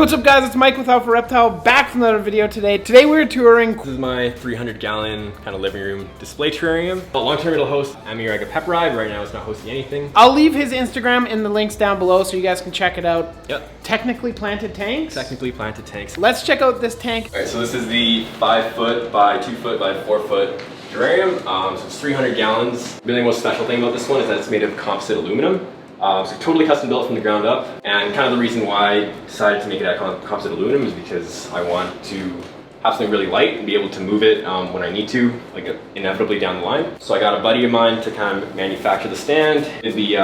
Hey, what's up guys, it's Mike with Alpha Reptile, back from another video today. Today we're touring. This is my 300-gallon kind of living room display terrarium. But long term it'll host Ammiraga pepperide. Right now it's not hosting anything. I'll leave his Instagram in the links down below so you guys can check it out. Yep. Technically planted tanks? Technically planted tanks. Let's check out this tank. Alright, so this is the 5 foot by 2 foot by 4 foot terrarium. So it's 300 gallons. Really, the most special thing about this one is that it's made of composite aluminum. So totally custom built from the ground up, and kind of the reason why I decided to make it out of composite aluminum is because I want to have something really light and be able to move it when I need to, like inevitably down the line. So I got a buddy of mine to kind of manufacture the stand, did the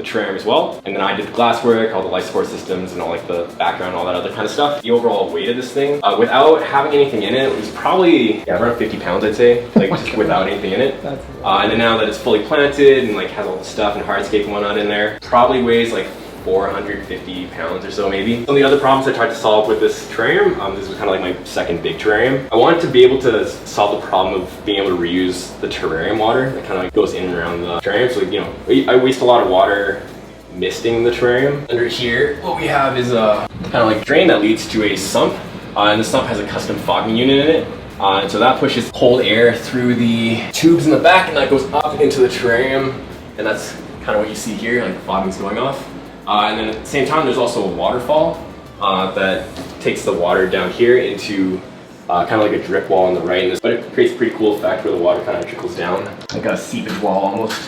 terrarium as well, and then I did the glasswork, all the life support systems, and all like the background, all that other kind of stuff. The overall weight of this thing, without having anything in it, was probably around 50 pounds, I'd say, like just without anything in it. And then now that it's fully planted and like has all the stuff and hardscape and whatnot in there, probably weighs like 450 pounds or so maybe. Some of the other problems I tried to solve with this terrarium, this was kind of like my second big terrarium. I wanted to be able to solve the problem of being able to reuse the terrarium water that kind of like goes in and around the terrarium. So like, you know, I waste a lot of water misting the terrarium. Under here, what we have is a kind of like drain that leads to a sump, and the sump has a custom fogging unit in it. And so that pushes cold air through the tubes in the back, and that goes up into the terrarium, and that's kind of what you see here, like the fogging's going off. And then at the same time, there's also a waterfall that takes the water down here into kind of like a drip wall on the right. But it creates a pretty cool effect where the water kind of trickles down, like a seepage wall almost.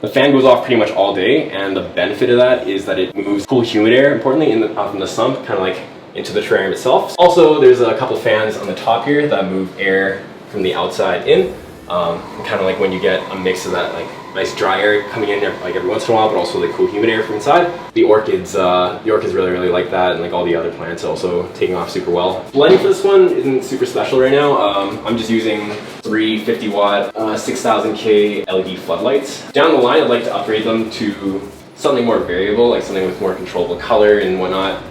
The fan goes off pretty much all day, and the benefit of that is that it moves cool humid air, importantly, from the sump, kind of like into the terrarium itself. Also, there's a couple fans on the top here that move air from the outside in. Kind of like when you get a mix of that like nice dry air coming in there like every once in a while, but also the cool humid air from inside. The orchids really like that, and like all the other plants also taking off super well. Lighting for this one isn't super special right now. I'm just using 3 50-watt 6000K LED floodlights. Down the line, I'd like to upgrade them to something more variable, like something with more controllable color and whatnot.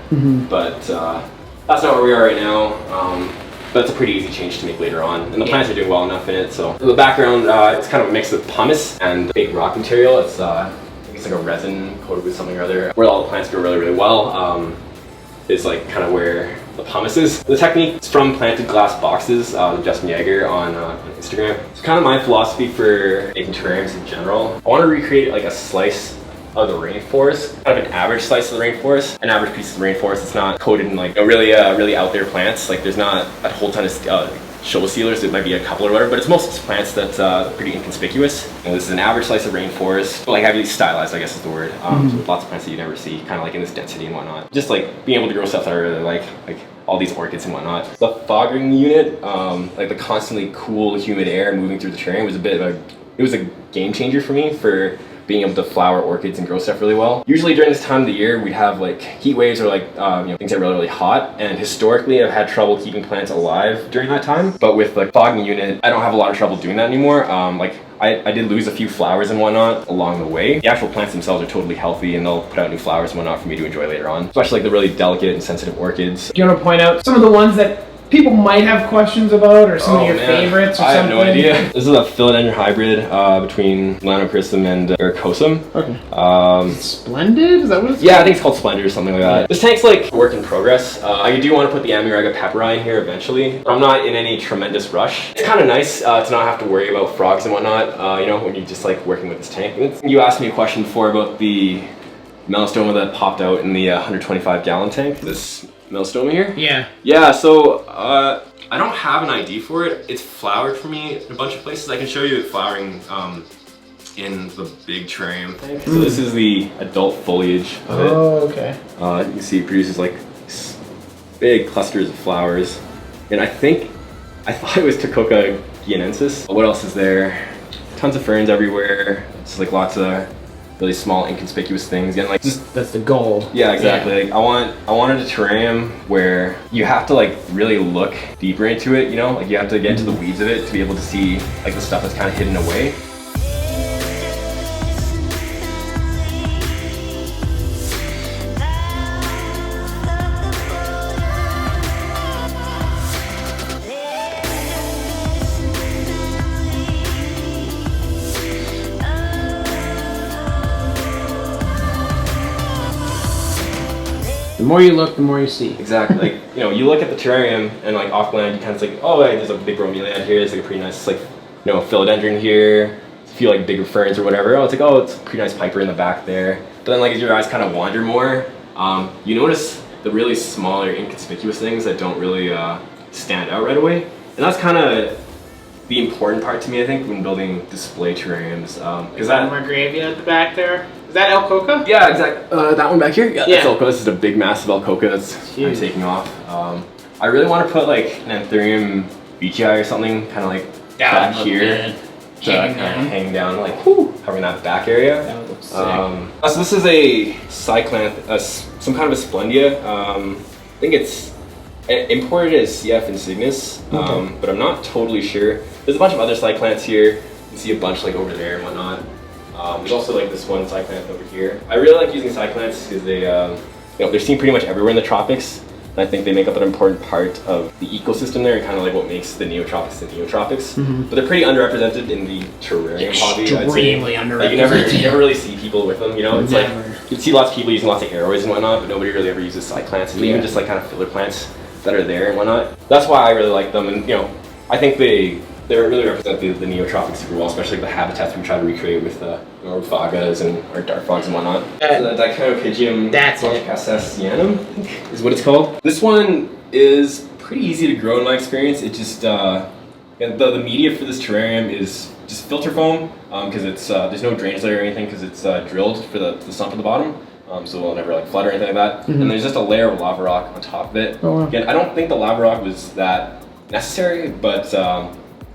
But that's not where we are right now. But it's a pretty easy change to make later on, and the plants are doing well enough in it. So the background, it's kind of a mix of pumice and fake rock material. It's I think it's like a resin coated with something or other. Where all the plants grow really well is like kind of where the pumice is. The technique is from Planted Glass Boxes, Justin Yeager on Instagram. It's kind of my philosophy for making terrariums in general. I want to recreate like a slice of the rainforest, kind of an average slice of the rainforest, an average piece of the rainforest. It's not coated in like really out there plants. Like there's not a whole ton of show sealers. There might be a couple or whatever, but it's mostly plants that's pretty inconspicuous. And this is an average slice of rainforest, but like heavily stylized, I guess is the word. So lots of plants that you never see, kind of like in this density and whatnot. Just like being able to grow stuff that I really like all these orchids and whatnot. The fogging unit, like the constantly cool, humid air moving through the terrarium was a game changer for me for being able to flower orchids and grow stuff really well. Usually during this time of the year, we'd have like heat waves or like things that are really hot, and historically I've had trouble keeping plants alive during that time. But with the fogging unit, I don't have a lot of trouble doing that anymore. I did lose a few flowers and whatnot along the way. The actual plants themselves are totally healthy, and they'll put out new flowers and whatnot for me to enjoy later on, especially like the really delicate and sensitive orchids. Do you want to point out some of the ones that people might have questions about, or some of your favorites or something? I have no idea. This is a philodendron hybrid between Lanochrysum and Ericosum. Okay. Splendid? Is that what it's called? Yeah, I think it's called Splendid or something like that. This tank's like a work in progress. I do want to put the Ammiraga pepperide in here eventually, but I'm not in any tremendous rush. It's kind of nice to not have to worry about frogs and whatnot, you know, when you're just like working with this tank. You asked me a question before about the melastoma that popped out in the 125-gallon tank. This melastoma here? Yeah, so I don't have an ID for it. It's flowered for me in a bunch of places. I can show you it flowering in the big terrarium tank. So this is the adult foliage of it. Oh, okay. You can see it produces like big clusters of flowers. And I thought it was Tytula guianensis. What else is there? Tons of ferns everywhere. It's like lots of really small, inconspicuous things. Again, like just that's the goal. Yeah, exactly. Yeah. Like I wanted a terrarium where you have to like really look deeper into it. You know, like you have to get into the weeds of it to be able to see like the stuff that's kind of hidden away. more you look, the more you see. Exactly. Like, you know, you look at the terrarium and like off-land, you kind of like, oh, hey, there's a big bromeliad here. There's like a pretty nice, like, you know, philodendron here. A few like bigger ferns or whatever. Oh, it's like, oh, it's a pretty nice piper in the back there. But then like as your eyes kind of wander more, you notice the really smaller, inconspicuous things that don't really stand out right away. And that's kind of the important part to me, I think, when building display terrariums. Is that Margravia at the back there? Is that El Coca? Yeah, exactly. That one back here? Yeah, yeah. That's El Coca. This is a big, massive El Coca that's I'm taking off. I really want to put like an Anthurium beechii or something kind of like back here. Hang down, like covering that back area. That would look sick. So this is a cyclanth, some kind of a Splendia. I think it's imported as CF insignis, but I'm not totally sure. There's a bunch of other cyclanths here. You can see a bunch like over there and whatnot. There's also like this one cyclanth over here. I really like using cyclanths because they, you know, they're seen pretty much everywhere in the tropics. And I think they make up an important part of the ecosystem there and kind of like what makes the neotropics the neotropics. But they're pretty underrepresented in the terrarium hobby. Extremely underrepresented. Like you never really see people with them, you know? It's like, you see lots of people using lots of aroids and whatnot, but nobody really ever uses cyclanths and even just like kind of filler plants that are there and whatnot. That's why I really like them, and you know, I think they really represent the neotropics super well, especially the habitats we try to recreate with Orphagas and our dart frogs and whatnot. The Dichinopigium Casasianum, I think is what it's called. This one is pretty easy to grow in my experience. It just, the media for this terrarium is just filter foam, because it's, there's no drainage layer or anything because it's drilled for the sump at the bottom. So it'll never like flood or anything like that. And there's just a layer of lava rock on top of it. Again, I don't think the lava rock was that necessary, but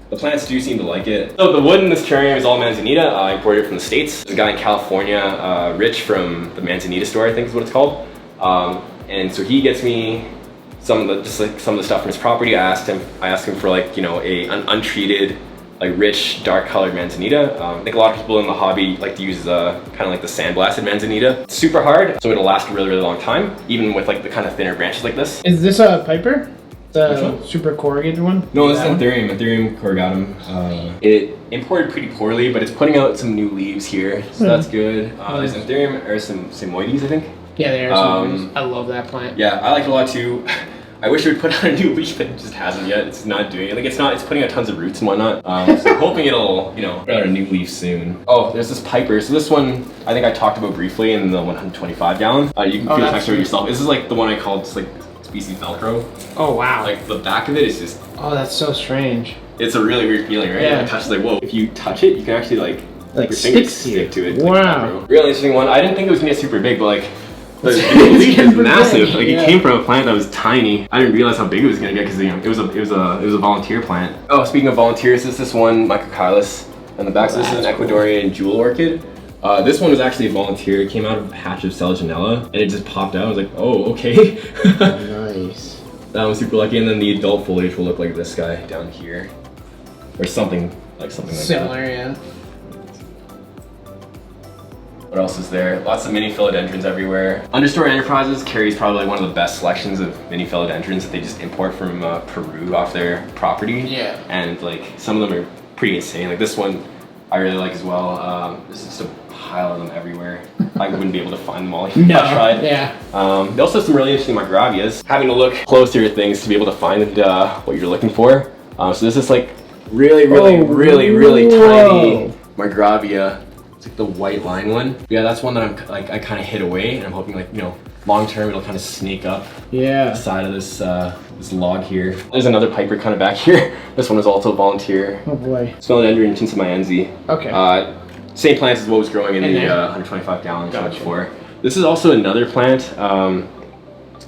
the plants do seem to like it. So the wood in this terrarium is all Manzanita. I imported it from the States. There's a guy in California, Rich from the Manzanita store, I think is what it's called. And so he gets me some of the stuff from his property. I asked him for like, you know, an untreated, like rich, dark colored Manzanita. I think a lot of people in the hobby like to use kind of like the sandblasted Manzanita. It's super hard, so it'll last a really, really long time, even with like the kind of thinner branches like this. Is this a piper? The super corrugated one? No, this is Anthurium corrugatum. It imported pretty poorly, but it's putting out some new leaves here, so that's good. There's Anthurium or some Samoides, I think. Yeah, there are some. I love that plant. Yeah, I like it a lot too. I wish it would put out a new leaf, but it just hasn't yet. It's not doing it. Like it's putting out tons of roots and whatnot. So I'm hoping it'll, you know, put out a new leaf soon. Oh, there's this piper. So this one, I think I talked about briefly in the 125 gallon. You can feel texture yourself. This is like the one I called just like species Velcro. Oh wow. Like the back of it is just. Oh, that's so strange. It's a really weird feeling, right? Yeah. Like, touch like whoa. If you touch it, you can actually like your fingers stick to it. Wow. Like, really interesting one. I didn't think it was gonna get super big, but like. The leaf is massive. Like it came from a plant that was tiny. I didn't realize how big it was gonna get because, you know, it was a volunteer plant. Oh, speaking of volunteers, this is this one Microchilus on the back. So this is an Ecuadorian jewel orchid. This one was actually a volunteer. It came out of a patch of Selaginella and it just popped out. I was like, oh, okay. Nice. That was super lucky. And then the adult foliage will look like this guy down here, or something like similar, that. Yeah. What else is there? Lots of mini philodendrons everywhere. Understory Enterprises carries probably one of the best selections of mini philodendrons that they just import from Peru off their property. Yeah. And like some of them are pretty insane. Like this one I really like as well. There's just a pile of them everywhere. I wouldn't be able to find them all if I tried. Yeah. They also have some really interesting Margravias. Having to look closer at things to be able to find what you're looking for. So this is like really tiny Margravia. Like the white line one. Yeah, that's one that I kind of hid away, and I'm hoping, like, you know, long term it'll kind of snake up the side of this this log here. There's another piper kind of back here. This one is also a volunteer. Oh boy. Philodendron Tinsamayanzi. Okay. Same plants as what was growing in the 125 gallon before. This is also another plant.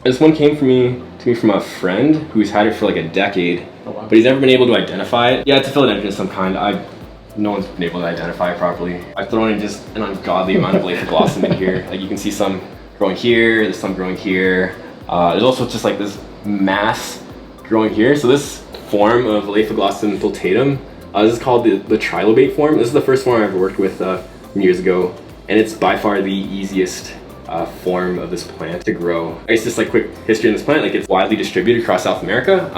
This one came to me from a friend who's had it for like a decade, but he's never been able to identify it. Yeah, it's a philodendron of some kind. No one's been able to identify it properly. I've thrown in just an ungodly amount of Laethoglossom in here. Like you can see some growing here, there's some growing here. There's also just like this mass growing here. So this form of Laethoglossom filtatum, this is called the trilobate form. This is the first form I ever worked with years ago. And it's by far the easiest form of this plant to grow. I guess just like quick history in this plant, like it's widely distributed across South America.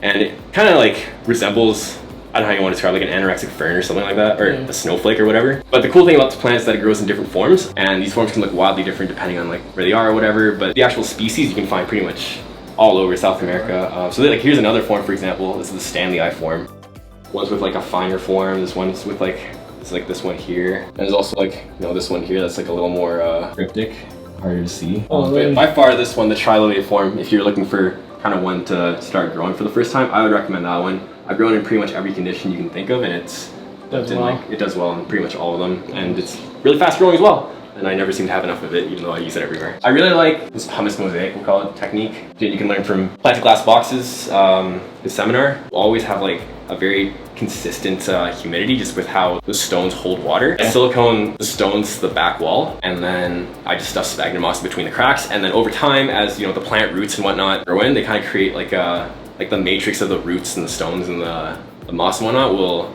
And it kind of like resembles, I don't know how you want to describe, like an anorexic fern or something like that, or a snowflake or whatever. But the cool thing about this plant is that it grows in different forms, and these forms can look wildly different depending on like where they are or whatever. But the actual species you can find pretty much all over South America. So like here's another form, for example. This is the Stanley eye form. One's with like a finer form. This one's with like, it's like this one here. And there's also like, you know, this one here that's like a little more cryptic, harder to see. But by far this one, the trilobate form, if you're looking for kind of one to start growing for the first time, I would recommend that one. I've grown in pretty much every condition you can think of, and it does well in pretty much all of them, and it's really fast growing as well. And I never seem to have enough of it, even though I use it everywhere. I really like this pumice mosaic, we'll call it, technique that you can learn from Planted Glass Boxes, the seminar. We'll always have like a very consistent humidity just with how the stones hold water. I silicone the stones to the back wall, and then I just stuff sphagnum moss between the cracks. And then over time, as you know, the plant roots and whatnot grow in, they kind of create like the matrix of the roots and the stones and the moss and whatnot will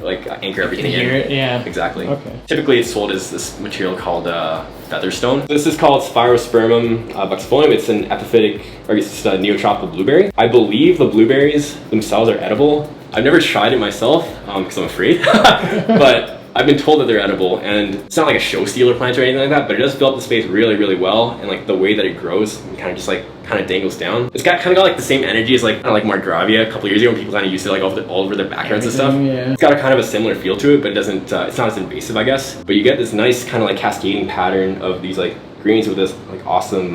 like anchor everything in. Yeah. Exactly. Okay. Typically it's sold as this material called featherstone. This is called Spirospermum buxifolium. It's an epiphytic, or it's just a neotropical blueberry. I believe the blueberries themselves are edible. I've never tried it myself because I'm afraid, but I've been told that they're edible, and it's not like a show stealer plant or anything like that, but it does fill up the space really, really well, and like the way that it grows, it kind of just like dangles down. It's kind of got like the same energy as like Margravia a couple years ago when people kind of used it like all over their backyards and stuff. Yeah. It's got a kind of a similar feel to it, but it doesn't. It's not as invasive, I guess. But you get this nice kind of like cascading pattern of these like greens with this like awesome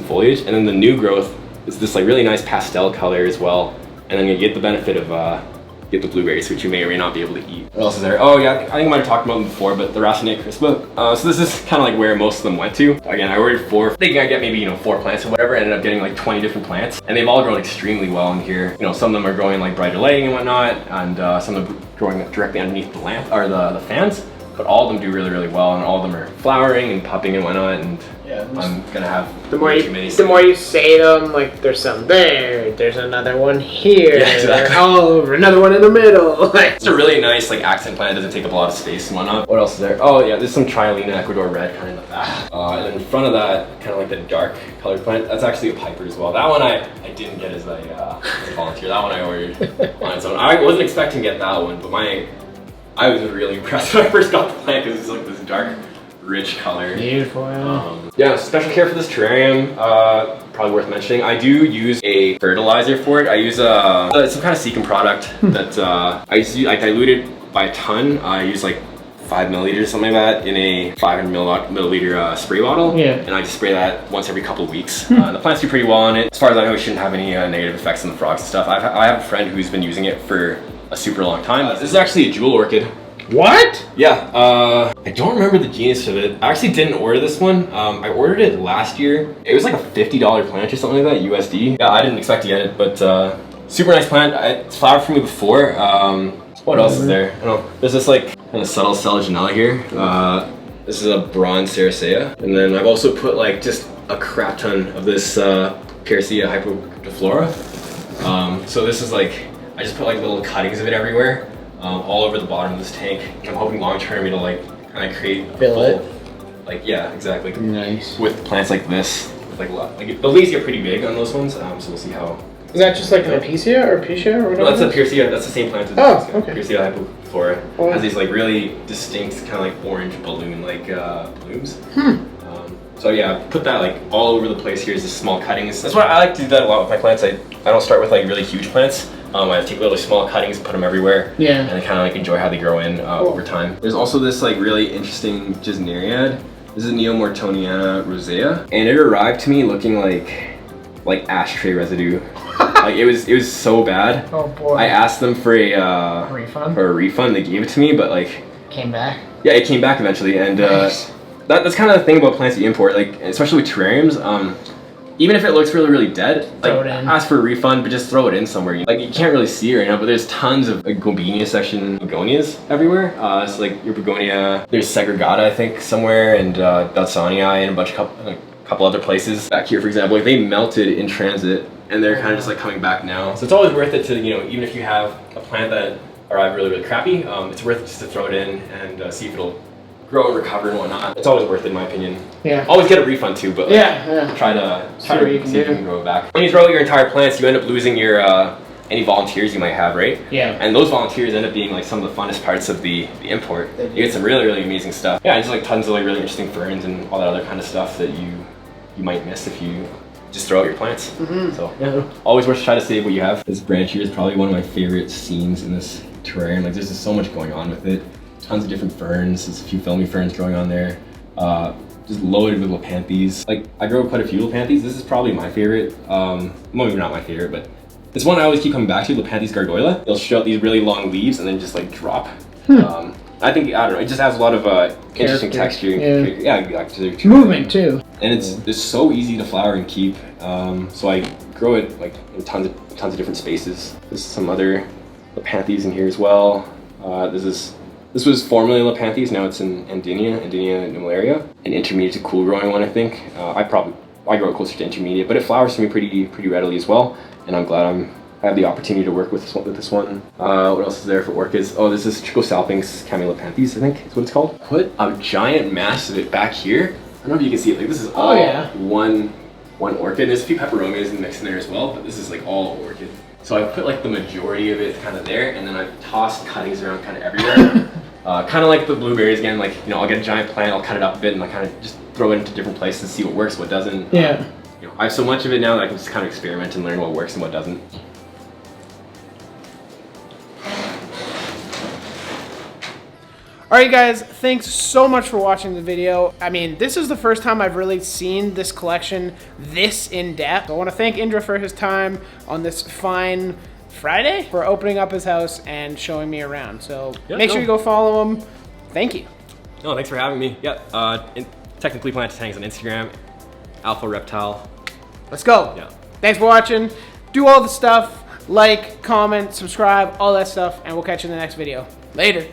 foliage, and then the new growth is this like really nice pastel color as well, and then you get the benefit of get the blueberries, which you may or may not be able to eat. What else is there? Oh yeah, I think I might have talked about them before, but the Racinate crispa. So this is kind of like where most of them went to. Again, I ordered 4, thinking I'd get maybe, you know, 4 plants or whatever. I ended up getting like 20 different plants, and they've all grown extremely well in here. You know, some of them are growing like brighter lighting and whatnot, and some of them are growing directly underneath the lamp, or the fans. But all of them do really, really well, and all of them are flowering and pupping and whatnot, and I'm gonna have the more you say them, like there's some there's another one here, yeah, exactly. All over, another one in the middle. It's a really nice like accent plant. It doesn't take up a lot of space and whatnot. What else is there? Oh yeah, there's some Triolina Ecuador red kind of in the back. And then in front of that, kind of like the dark colored plant, that's actually a Piper as well. That one I didn't get as a volunteer. That one I ordered on its own. I wasn't expecting to get that one, but I was really impressed when I first got the plant because it's like this dark, rich color. Beautiful. Yeah, special care for this terrarium, probably worth mentioning. I do use a fertilizer for it. I use some kind of Seacom product that I dilute it by a ton. I use like 5 milliliters, something like that, in a 500 milliliter spray bottle. Yeah. And I just spray that once every couple of weeks. The plants do pretty well on it. As far as I know, it shouldn't have any negative effects on the frogs and stuff. I have a friend who's been using it for a super long time. This is actually a jewel orchid. What? Yeah, I don't remember the genus of it. I actually didn't order this one. I ordered it last year. It was like a $50 plant or something like that, USD. Yeah, I didn't expect to get it, but super nice plant. It's flowered for me before. What else is there? I don't know. There's this like kind of subtle Selaginella here. This is a bronze Ceracea. And then I've also put like just a crap ton of this Paracea hypodiflora. So this is like, I just put like little cuttings of it everywhere, all over the bottom of this tank. I'm hoping long term it'll like kind of create a full, like, yeah, exactly. Nice. With plants like this, like the leaves get pretty big on those ones, so we'll see how. Is that just like an Apicia or Apicia or whatever? No, that's a Paracea. That's the same plant as okay. Paracea hypoflora. Has these like really distinct kind of like orange balloon like blooms. So yeah, put that like all over the place. Here's the small cuttings. That's why I like to do that a lot with my plants. I don't start with like really huge plants. I take really small cuttings, put them everywhere. Yeah. And I kind of like enjoy how they grow in over time. There's also this like really interesting Gesneriad. This is Neomortoniana rosea, and it arrived to me looking like ashtray residue. Like it was so bad. Oh boy. I asked them for a refund. They gave it to me, but like came back. Yeah, it came back eventually, and nice. That's kind of the thing about plants you import, like especially with terrariums. Even if it looks really, really dead, like ask for a refund, but just throw it in somewhere. Like you can't really see it right now, but there's tons of like Gobinia section begonias everywhere. So like your begonia, there's Segregata I think somewhere, and Doddsonii and a couple other places. Back here, for example, like they melted in transit, and they're kind of just like coming back now. So it's always worth it to, you know, even if you have a plant that arrived really, really crappy, it's worth it just to throw it in and see if it'll grow and recover and whatnot. It's always worth it in my opinion. Yeah. Always get a refund too, but like, try to see if you can grow it back. When you throw out your entire plants, you end up losing your any volunteers you might have, right? Yeah. And those volunteers end up being like some of the funnest parts of the import. You get some really, really amazing stuff. Yeah, just like tons of like really interesting ferns and all that other kind of stuff that you might miss if you just throw out your plants. So yeah, always worth trying to save what you have. This branch here is probably one of my favorite scenes in this terrarium. Like there's just so much going on with it. Tons of different ferns. There's a few filmy ferns growing on there. Just loaded with Lepanthes. Like I grow quite a few Lepanthes. This is probably my favorite. Well, maybe not my favorite, but it's one I always keep coming back to, Lepanthes gargoyle. They'll shoot out these really long leaves and then just like drop. I think, I don't know, it just has a lot of interesting texture. Yeah, movement too. And it's so easy to flower and keep. So I grow it like in tons of different spaces. There's some other Lepanthes in here as well. This was formerly Lepanthes, now it's in Andinia nummularia, an intermediate to cool growing one, I think. I grow it closer to intermediate, but it flowers for me pretty readily as well, and I'm glad I have the opportunity to work with this one. What else is there for orchids? Oh, this is Trichosalpinx Camelopanthes, I think is what it's called. Put a giant mass of it back here. I don't know if you can see it. Like this is all one orchid. There's a few peperomias in the mix in there as well, but this is like all orchid. So I put like the majority of it kind of there, and then I've tossed cuttings around kind of everywhere. Kind of like the blueberries again, like, you know, I'll get a giant plant, I'll cut it up a bit, and I kind of just throw it into different places and see what works, what doesn't. Yeah. You know, I have so much of it now that I can just kind of experiment and learn what works and what doesn't. Alright guys, thanks so much for watching the video. I mean, this is the first time I've really seen this collection this in depth. I want to thank Indra for his time on this fine Friday, for opening up his house and showing me around. So make sure you go follow him. Thank you. No, thanks for having me. Yeah, technically Planted Tangs on Instagram, Alpha Reptile. Let's go. Yeah. Thanks for watching. Do all the stuff, like, comment, subscribe, all that stuff, and we'll catch you in the next video. Later.